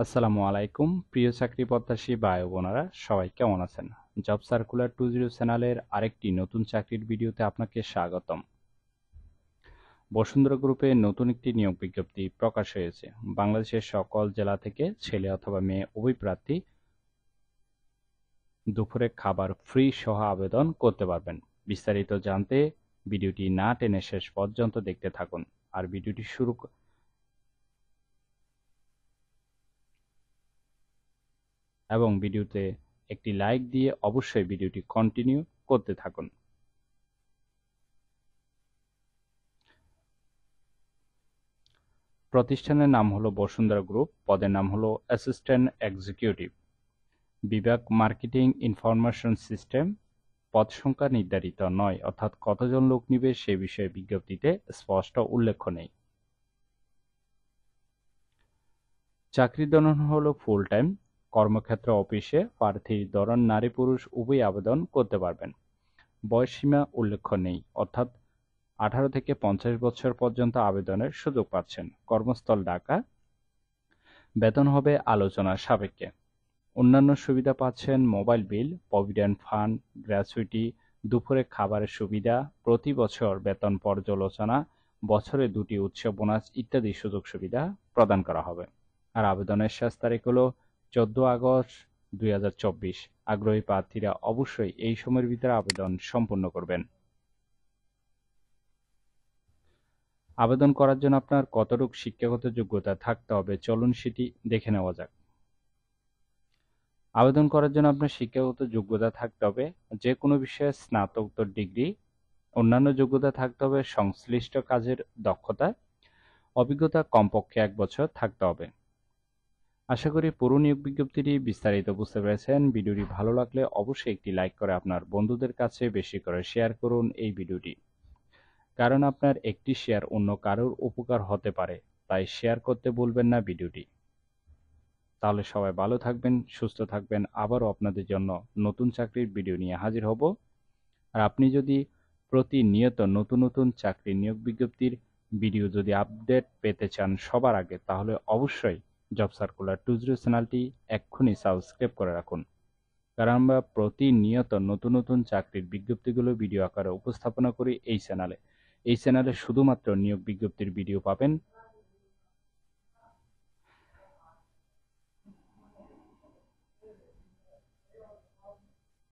আসসালামু আলাইকুম প্রিয় চাকরি প্রত্যাশী ভাই ও বোনেরা, সবাই কেমন আছেন? জব সার্কুলার 20 চ্যানেলের আরেকটি নতুন চাকরির ভিডিওতে আপনাকে স্বাগতম। বসুন্ধরা গ্রুপে নতুন একটি নিয়োগ বিজ্ঞপ্তি প্রকাশ হয়েছে। বাংলাদেশের সকল জেলা থেকে ছেলে অথবা মেয়ে উভয় প্রার্থী দুপুরে খাবার ফ্রি সহ আবেদন করতে পারবেন। বিস্তারিত জানতে ভিডিওটি না টেনে শেষ পর্যন্ত দেখতে থাকুন। আর ভিডিওটি শুরু এবং ভিডিওতে একটি লাইক দিয়ে অবশ্যই ভিডিওটি কন্টিনিউ করতে থাকুন। প্রতিষ্ঠানের নাম হলো বসুন্ধরা গ্রুপ, পদের নাম হলো অ্যাসিস্ট্যান্ট এক্সিকিউটিভ, বিভাগ মার্কেটিং ইনফরমেশন সিস্টেম। পদ সংখ্যা নির্ধারিত নয়, অর্থাৎ কতজন লোক নিবে সে বিষয়ে বিজ্ঞপ্তিতে স্পষ্ট উল্লেখ নেই। চাকরির ধরন হলো ফুল টাইম, কর্মক্ষেত্র অফিসে। প্রার্থীর ধরন নারী পুরুষ উভয় আবেদন করতে পারবেন। বয়সসীমা উল্লেখ নেই, অর্থাৎ 18 থেকে 50 বছর পর্যন্ত আবেদনের সুযোগ পাচ্ছেন। কর্মস্থল ঢাকা। বেতন হবে আলোচনার সাপেক্ষে। অন্যান্য সুবিধা পাচ্ছেন mobile bill, provident fund, gratuity, দুপুরে খাবারের সুবিধা, প্রতি বছর বেতন পর্যালোচনা, বছরে 2টি উৎসব বোনাস ইত্যাদি সুযোগ সুবিধা প্রদান করা হবে। আর আবেদনের শেষ তারিখ হলো 14 আগস্ট 2024। আগ্রহী প্রার্থীরা অবশ্যই এই সময়ের ভিতরে আবেদন সম্পূর্ণ করবেন। আবেদন করার জন্য আপনার কতটুকু শিক্ষাগত যোগ্যতা থাকতে হবে চলুন সেটি দেখে নেওয়া যাক। আবেদন করার জন্য আপনার শিক্ষাগত যোগ্যতা থাকতে হবে যে কোনো বিষয়ে স্নাতকোত্তর ডিগ্রি। অন্যান্য যোগ্যতা থাকতে হবে সংশ্লিষ্ট কাজের দক্ষতা, অভিজ্ঞতা কমপক্ষে 1 বছর থাকতে হবে। আশা করি পুরো নিয়োগ বিজ্ঞপ্তিটি বিস্তারিত বুঝতে পেরেছেন। ভিডিওটি ভালো লাগলে অবশ্যই একটি লাইক করে আপনার বন্ধুদের কাছে বেশি করে শেয়ার করুন এই ভিডিওটি, কারণ আপনার একটি শেয়ার অন্য কারোর উপকার হতে পারে। তাই শেয়ার করতে ভুলবেন না ভিডিওটি। তাহলে সবাই ভালো থাকবেন, সুস্থ থাকবেন। আবারও আপনাদের জন্য নতুন চাকরির ভিডিও নিয়ে হাজির হব। আর আপনি যদি প্রতিনিয়ত নতুন নতুন চাকরি নিয়োগ বিজ্ঞপ্তির ভিডিও যদি আপডেট পেতে চান সবার আগে, তাহলে অবশ্যই জব সার্কুলার 20 চ্যানেলটি এক্ষুনি সাবস্ক্রাইব করে রাখুন, কারণ আমরা প্রতিনিয়ত নতুন নতুন চাকরির বিজ্ঞপ্তিগুলো ভিডিও আকারে উপস্থাপনা করি এই চ্যানেলে। এই চ্যানেলে শুধুমাত্র নিয়োগ বিজ্ঞপ্তির ভিডিও পাবেন,